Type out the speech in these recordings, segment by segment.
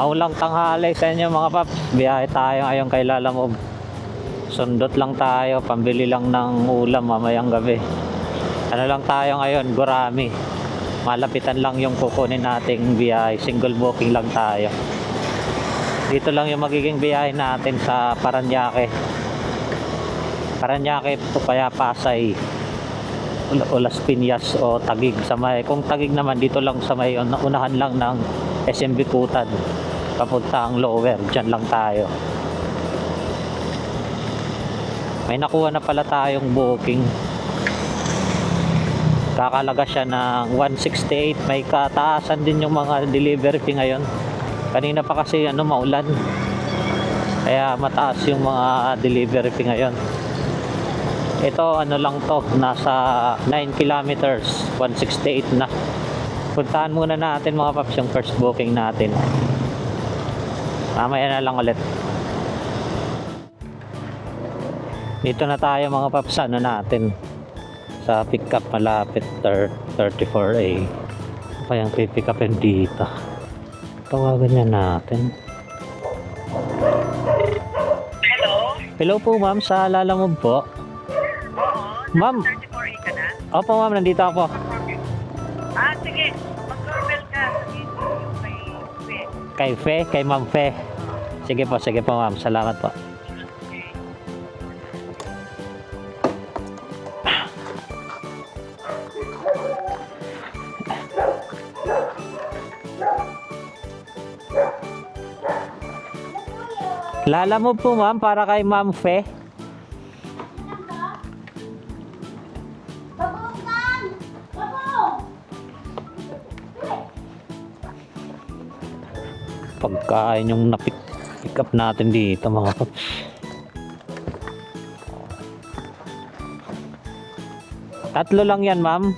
Maulang tanghali sa inyo mga paps. Biyahe tayo ngayon kay Lalamove. Sundot lang tayo, pambili lang ng ulam mamayang gabi. Ano lang tayo ngayon, Gurami. Malapitan lang yung kukunin nating biyahe. Single booking lang tayo. Dito lang yung magiging biyahe natin sa Paranaque. Paranaque to kaya Pasay o Las Piñas o Taguig sa may. Kung Taguig naman dito lang sa may unahan lang ng SM Bikutan papuntang Lower, dyan lang tayo. May nakuha na pala tayong booking, kakalaga siya ng 168. May kataasan din yung mga delivery fee ngayon. Kanina pa kasi maulan, kaya mataas yung mga delivery fee ngayon. Ito lang to, nasa 9 kilometers, 168 na. Puntahan muna natin mga paps yung first booking natin. Mamaya na lang ulit. Dito na tayo mga paps, natin sa pick up malapit 34A. Ano kayang pick upin dito? Tawagan niya natin. Hello? Hello po ma'am, sa Lalamove po. Ma'am. 34A ka na? Opo ma'am, nandito ako. Sige. Mag-doorbell ka. Sabihin mo yung kay Kay Fe, kay Ma'am Fe. Sige po ma'am, salamat po. Lalamove po ma'am, para kay Ma'am Fe. Pagkain yung pick up natin dito mga paps. Tatlo lang yan ma'am.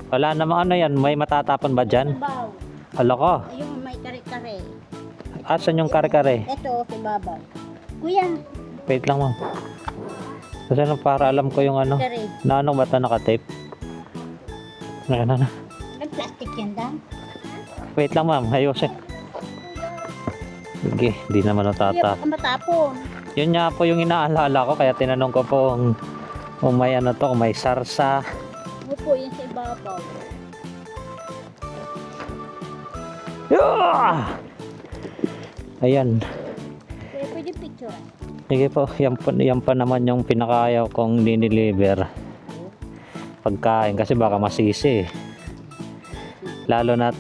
Wala namang yan, may matatapon ba dyan? Babaw. Hala ko. Yung may kare-kare. Asan yung kare-kare? Ito, sa babaw. Kuya, Wait lang ma'am. Kasi para alam ko yung kare. na ba't na nakatape? Na. Nag-plastic yan daw. Wait lang ma'am, ayusin. Sige, di naman Kuya, natatap. baka matapon. Yun nga po yung inaalala ko, kaya tinanong ko po kung may kung may sarsa. Opo, yan sa ibabaw. Yeah! Ayan. Kuya, pwede picture. Sige po, yan pa naman yung pinakayaw kong diniliver. Pagkain, kasi baka masisi. Lalo na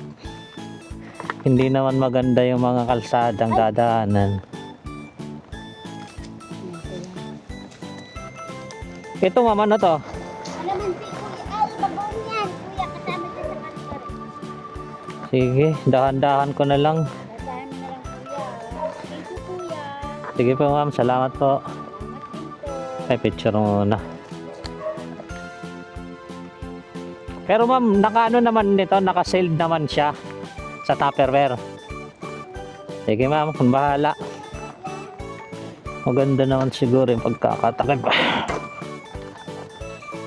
hindi naman maganda yung mga kalsadang dadaanan. Ito mama na to. Alaman si Kuya, ay, babaw niyan. Kuya, kasama siya sa kare-kare. Sige, dahan-dahan ko na lang. Dasahan mo na lang, Kuya. Thank you, Kuya. Sige po ma'am, salamat po. Salamat dito. Ay, picture muna. Pero ma'am, naka naman nito, naka-sealed naman siya sa Tupperware. Sige ma'am, kung bahala. Maganda naman siguro yung pagkakatakip.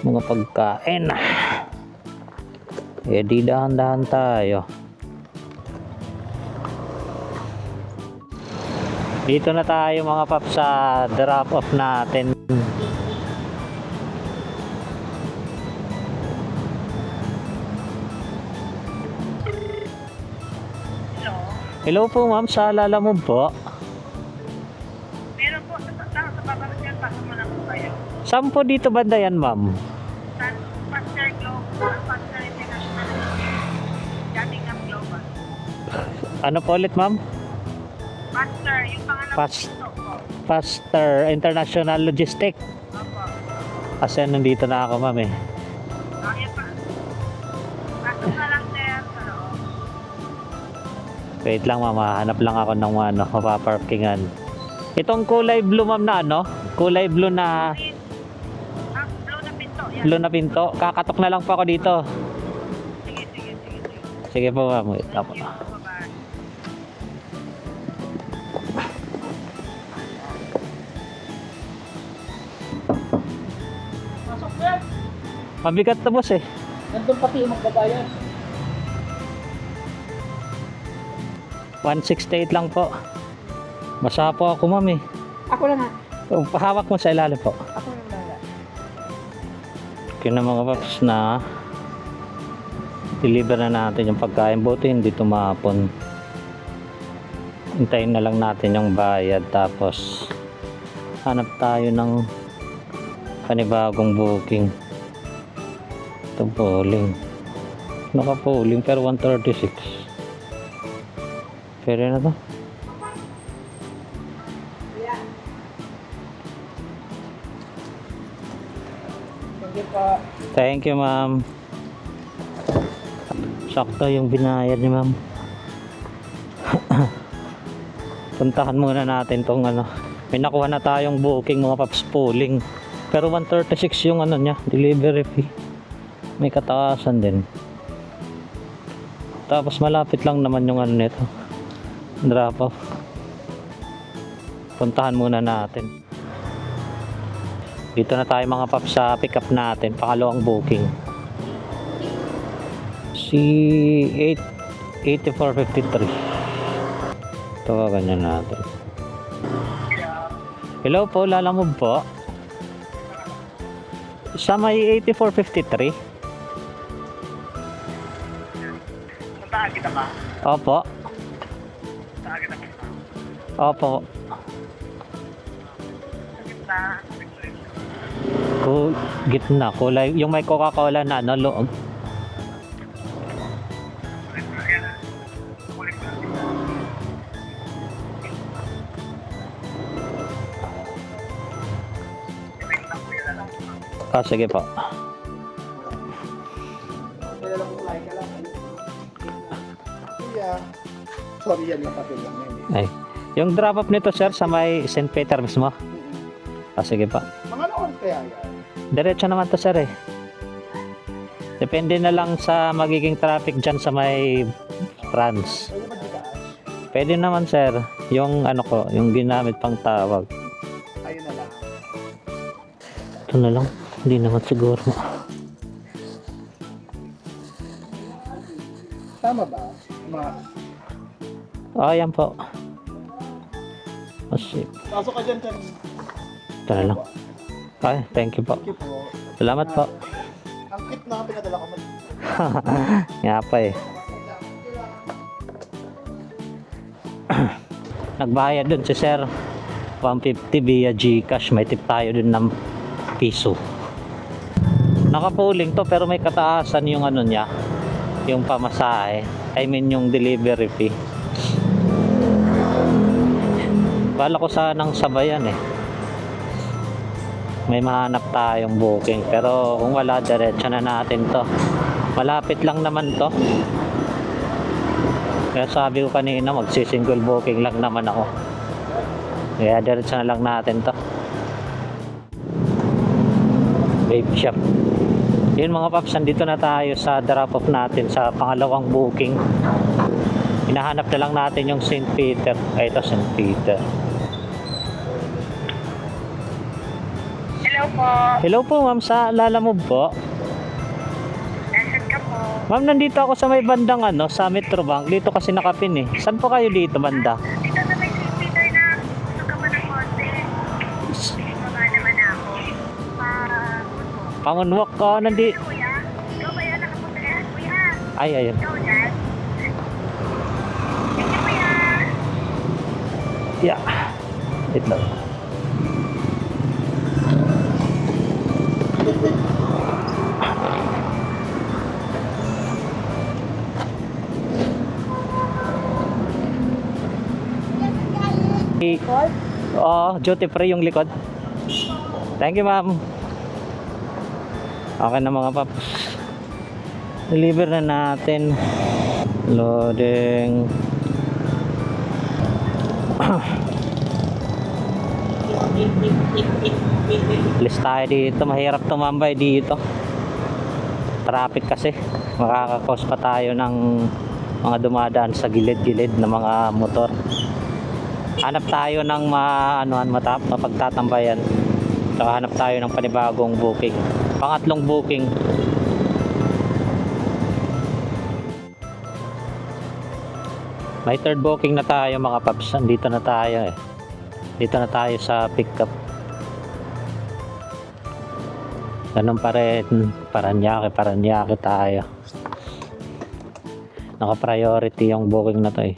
Mga pagkain. Di dahan-dahan tayo. Dito na tayo mga paps sa drop off natin. Hello? Hello po ma'am, sa Lalamove po. Meron po sa babalas yan. Pasok mo na po kayo. Saan po dito banda yan ma'am? San Pastor Global. Pastor International. Datingham Global. Ano po ulit ma'am? Pastor, yung pangalan Pas- po po. Pastor International Logistic. Opo. Kasi nandito na ako ma'am eh. Yan pa. Pasok na lang sir sa loob. Wait lang ma'am, hanap lang ako ng mapaparkingan. Itong kulay blue ma'am na kulay blue na Blue na pinto. Yan. blue na pinto. Kakatok na lang po ako dito. Sige. Sige po ma'am, wait lang po. Bye-bye. Mabigat na boss eh. Nandun pati yung magbabayan. 168 lang po. Basa po ako, ma'am eh. Ako lang ha. Oh, pahawak mo sa ilalim po. Ako lang bala. Okay na mga paps na deliver na natin yung pagkain. Buti hindi tumapon. Hintayin na lang natin yung bayad. Tapos hanap tayo ng panibagong booking. Ito polling. Naka-polling pero 136. Pwede na to. Sige po. Thank you, ma'am. Sakto yung binayad ni ma'am. Puntahan muna natin tong ano. May nakuha na tayong booking mga paps pooling. Pero 136 yung ano niya, delivery fee. May kataasan din. Tapos malapit lang naman yung ano nito. Drop off. Puntahan muna natin. Dito na tayo mga paps sa pick up natin. Pangalawang booking. Si 8453. Tawagan na natin. Hello po, Lalamove po. Sa may 8453. Puntaan kita ba? Opo. Puntaan kita ba? Opo. Sa gitna. Gitna. Kulay. Yung may Coca-Cola na ano, loob. Ah, sige po. Kaya lang kung like ka lang. Kuya. Sorry yan yung papel lang yan. Ay. Yung drop off nito sir sa may St. Peter mismo. Ah, sige pa. Mga noon kaya yan. Diretso naman to sir eh. Depende na lang sa magiging traffic dyan sa may France. Pwede ba ditaas? Pwede naman sir. Yung ano ko, yung ginamit pang tawag. Ayun na lang. Ito na lang. Hindi naman siguro. Tama ba? Ah, yan po. Kasi, Pasok ka dyan dyan. ito na lang. Ay, thank you po. Thank you po. Salamat po. Ang kit na pinadala ko man. Nga pa eh. Nagbayad dun si sir. 150 via Gcash. May tip tayo dun ng piso. Naka-pooling to pero may kataasan yung ano niya. Yung pamasahe. I mean yung delivery fee. Bala ko sanang sabayan eh. May mahanap tayong booking pero kung wala diretso na natin to. Malapit lang naman to. Kaya sabi ko kanina magsi-single booking lang naman ako. Kaya diretso na lang natin to. Vape shop. Yun mga paps, nandito na tayo sa drop off natin sa pangalawang booking. Hinahanap na lang natin yung St. Peter. Ay, ito St. Peter. Hello po. Hello po ma'am, sa Lalamove po. Nasaan ka po? Ma'am, nandito ako sa may bandang ano, sa Metro Bank. Dito kasi nakapin eh. Saan po kayo dito banda? Dito na may St. Peter na. Gusto ka ba ng konti? Baka naman ako. Pangunwak ko, nandito. Kuya, ikaw ba yan nakapunta yan? Kuya, Ay, ayun. ikaw dyan? Thank you, kuya. Yeah. Wait lang. Oo, duty free yung likod. Thank you, ma'am. Okay na mga paps. Deliver na natin. Loading. Alis tayo dito. Mahirap tumambay dito. Traffic kasi. Makakakos pa tayo ng mga dumadaan sa gilid-gilid na mga motor. Hanap tayo ng mapagtatambayan. Saka hanap tayo ng panibagong booking. Pangatlong booking. May third booking na tayo mga paps. Dito na tayo eh. Dito na tayo sa pickup. Ganun pa rin. Paranaque tayo. Naka-priority yung booking na to eh.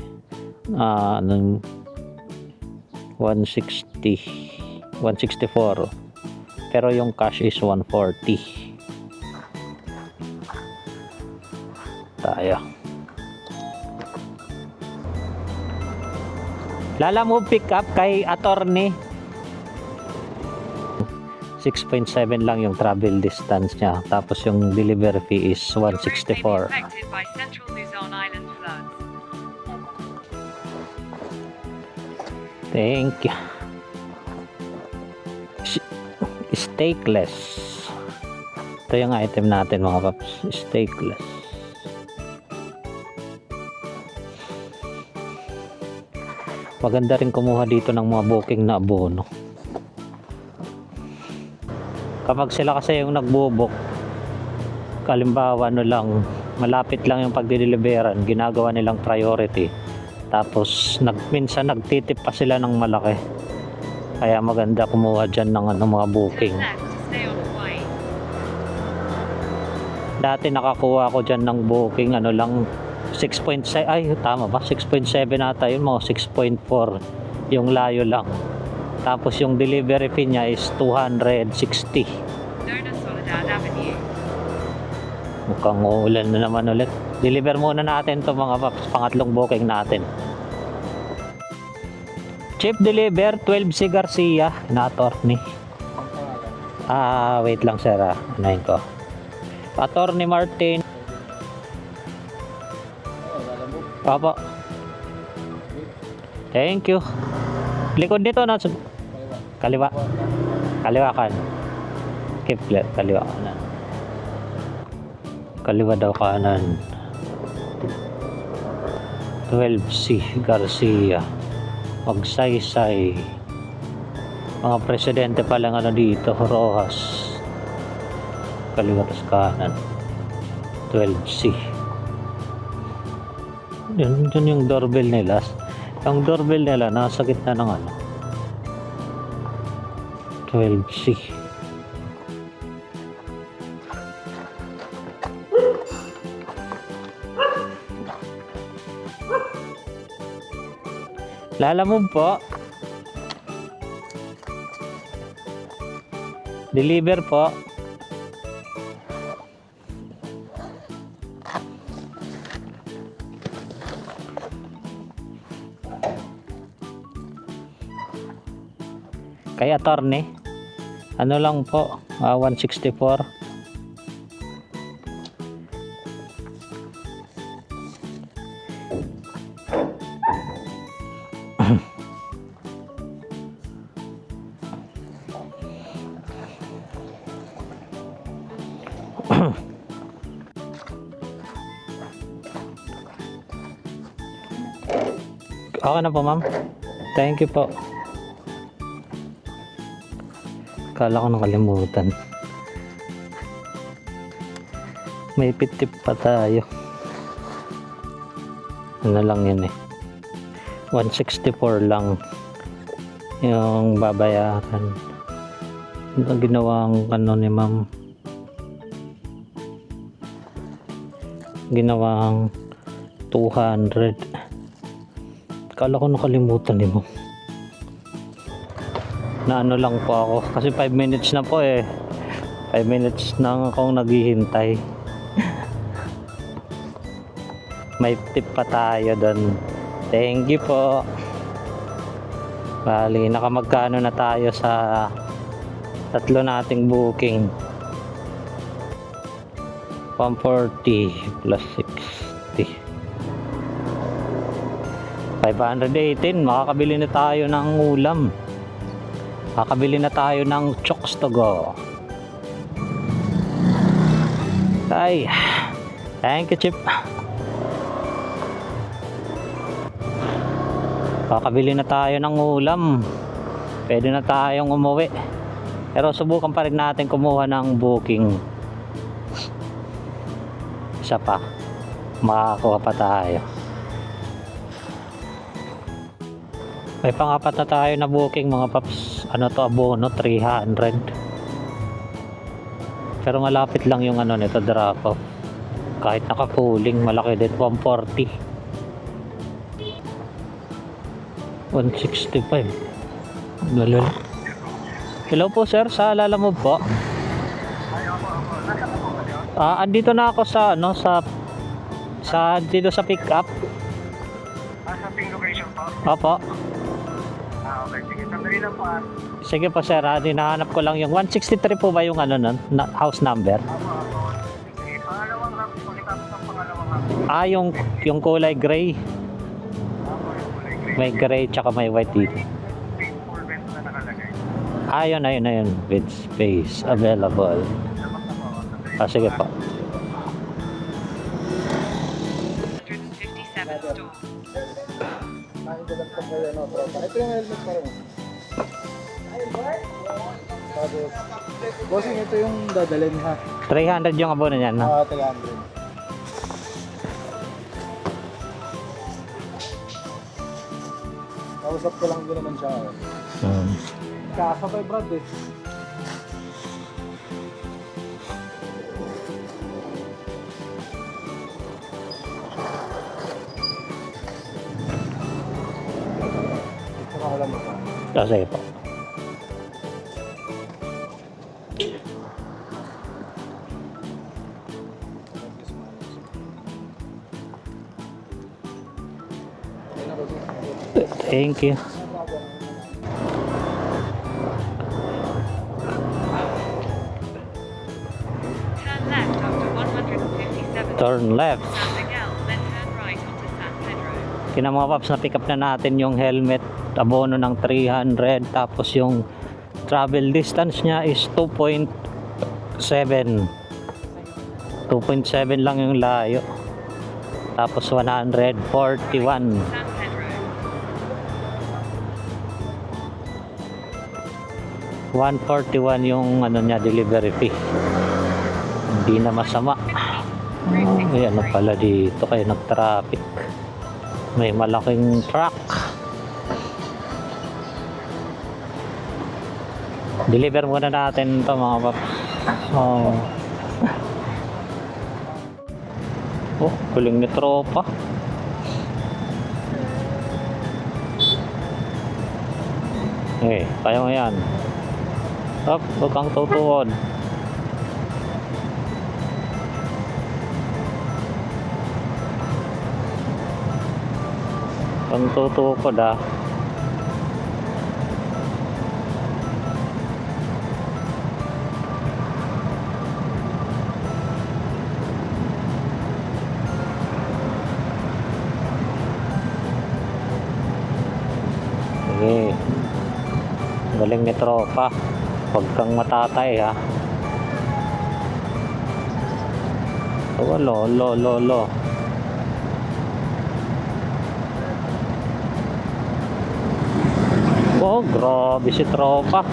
164. Pero yung cash is 140. Tayo. Lala mo pick up kay attorney. 6.7 lang yung travel distance niya. Tapos yung delivery fee is 164. Affected by Central Luzon Island floods. Thank you. Steakless. Ito yung item natin mga paps. Steakless. Maganda rin kumuha dito ng mga booking na abono. Kapag sila kasi yung nagbo-book, kalimbawa lang, malapit lang yung pagdideliveran, ginagawa nilang priority. Tapos minsan nagtitip pa sila ng malaki. Kaya maganda kumuha dyan ng mga booking. Left to stay on Hawaii. Dati nakakuha ko dyan ng booking lang 6.7, ay tama ba? 6.7 ata yun, mga 6.4 yung layo lang. Tapos yung delivery fee niya is 260. Dona Soledad Avenue. Mukhang uulan na naman ulit. Deliver muna natin to mga paps, pangatlong booking natin. Chip deliver 12C Garcia na attorney. Wait lang sir, anayin ko. Attorney Martin. Papa. Thank you. Likod nito na kaliwa. Kaliwa kan. Keep left, kaliwa kanan. Kaliwa daw kanan. 12C Garcia. Magsaysay. Mga presidente pa lang dito, Rojas. Kaliwa tas kanan. 12C. Yun yung doorbell nila. Ang doorbell nila nasa gitna ng 12C. Lalamove po. Deliver po. Kay attorney. Ano lang po, 164. Okay na po ma'am. Thank you po. Kala ko nakalimutan. May pitip pa tayo. Ano lang yun eh. 164 lang yung babayaran. Ang ginawang ni ma'am. Ginawang 200. Kala ko nakalimutan ni ma'am. Na lang po ako kasi 5 minutes na po eh. 5 minutes na akong naghihintay. May tip pa tayo doon. Thank you po. Bali, nakamagkano na tayo sa tatlo nating booking. 140 plus 60. 518. Makakabili na tayo ng ulam. Makakabili na tayo ng chokes to go. Ay, thank you Chip. Makakabili na tayo ng ulam. Pwede na tayong umuwi. Pero subukan pa rin natin kumuha ng booking. Isa pa. Makakuha pa tayo. May pangapat na tayo na booking mga paps. Ano to, abono 300. Pero malapit lang yung ano nito, drop off. Kahit naka-cooling, malaki din 140. 165. Galul. Hello po sir, sa Lalamove po. Andito na ako sa ano sa dito sa pick up. Sa ping location po? Opo. Okay. Sige, sandali lang po Sige po sir, hinahanap ko lang yung 163 po ba yung ano nun, house number? Sige, pangalawang hap. Pagkatapos ng pangalawang hap. Yung kulay gray. May gray tsaka may white dito. Space for rent na nakalagay. Ayun. With space available. Dapat na po. Sige po. 157 store. Ito yung helmet pa rin. Tapos, bossing, ito yung dadalhin ha. 300 yung abono niyan, ha? 300. Kausap ko lang din naman siya. Kakasabay Brad eh. Ito ka alam mo pa. Sige po. Thank you. Turn left after 157. Turn left. San Miguel, then turn right onto San Pedro. Kina mga paps, na-pick up na natin yung helmet, abono ng 300, tapos yung travel distance niya is 2.7. 2.7 lang yung layo. Tapos 141. San Pedro. 141 yung ano niya, delivery fee. Hindi na masama. Ay, ano pala dito kayo nag-traffic. May malaking truck. Deliver muna natin ito mga paps. Oh, kuling ni tropa. Kaya mo yan. Up, huwag kang tutuon. Kung tutukod ah. Sige. Galing ni tropa. Huwag kang matatay ha. Oh, lo. Oh, grabe si tropa.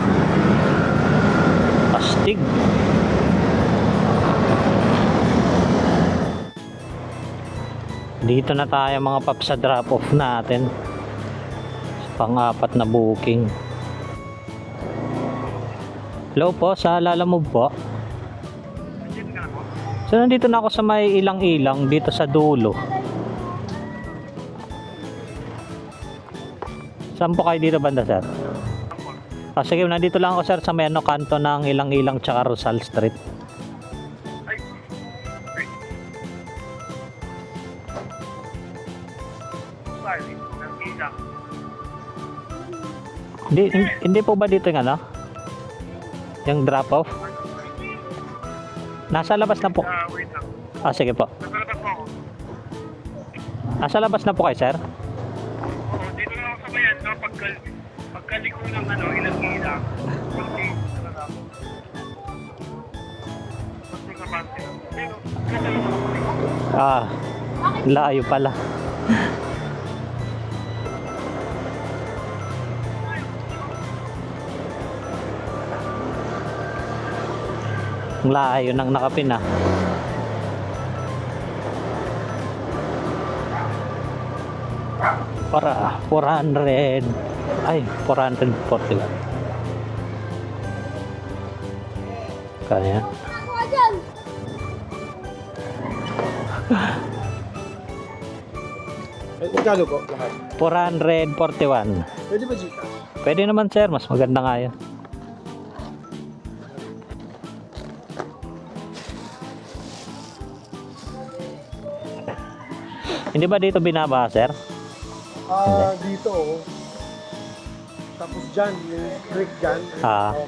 Astig. Dito na tayo mga paps sa drop off natin. Pang-apat na booking. Hello po, sa Lalamove po. So nandito na ako sa may ilang-ilang dito sa dulo. Saan po kayo dito banda sir? Sige, nandito lang ako sir sa may ano, kanto ng ilang-ilang tsaka Rosal Street. Hindi po ba dito yung ano? Yung drop off? Nasa labas na po. Wait lang. Sige po. Nakalabas po ako. Nasa labas na po kayo sir? Oo, dito lang ako sa bayan. No? Pagkaliko ng ano, ilang-ilang. Pagkaliko talaga ako. Pagkaliko. Layo pala. Layo nang nakapin ah. Para 400. Ay, 440 lang. Kaya. Ako dyan. Magkano po lahat? 441. Pwede ba Gcash? Pwede naman sir, mas maganda nga yun. Hindi ba dito binaba sir? Dito oh. Tapos dyan, yung creek dyan. Ah. Ay,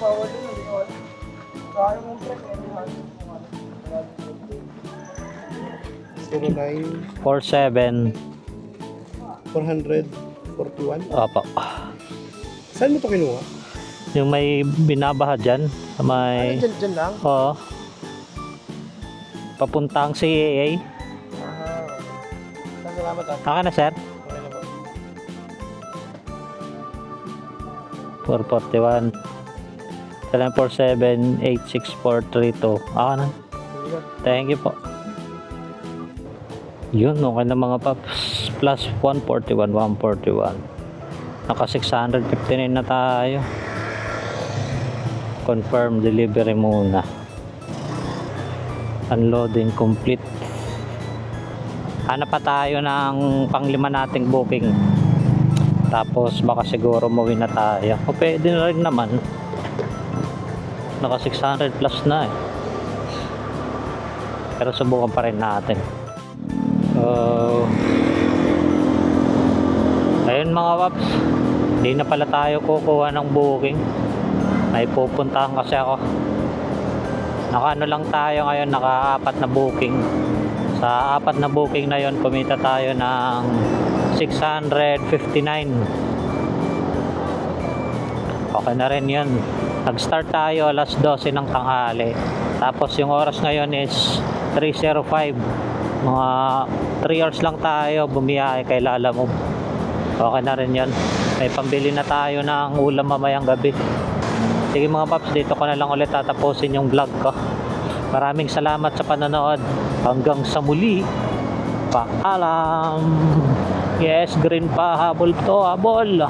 bawal yun. Bawal. Kaya mong creek, 09 47. 441. Opo. Saan mo ito kinuha? Yung may binabaha dyan. Sa may... Dyan lang? Oo. Papuntang CAA. Salamat ah. Aka na sir. Okay na po. 441. 747-86432. Aka na. Thank you po. Yun, okay na mga paps. Plus 141, 141. Naka 659 na tayo. Confirm delivery muna. Unloading complete. Hanap pa tayo ng panglima nating booking. Tapos baka siguro mawin na tayo. O pwede na rin naman. Naka 600 plus na eh. Pero subukan pa rin natin. Ayun mga paps, hindi na pala tayo kukuha ng booking. May pupuntahan kasi ako. Naka ano lang tayo ngayon, naka 4 na booking. Sa 4 na booking na yon, kumita tayo ng 659. Okay na rin yun. Nag-start tayo alas 12 ng tanghali. Tapos yung oras ngayon is 3:05. Mga 3 hours lang tayo bumiyahe kay Lalamove. Okay na rin yun. May pambili na tayo ng ulam mamayang gabi. Sige mga paps, dito ko na lang ulit tatapusin yung vlog ko. Maraming salamat sa panonood. Hanggang sa muli. Paalam. Yes, green pa. Habol to, habol.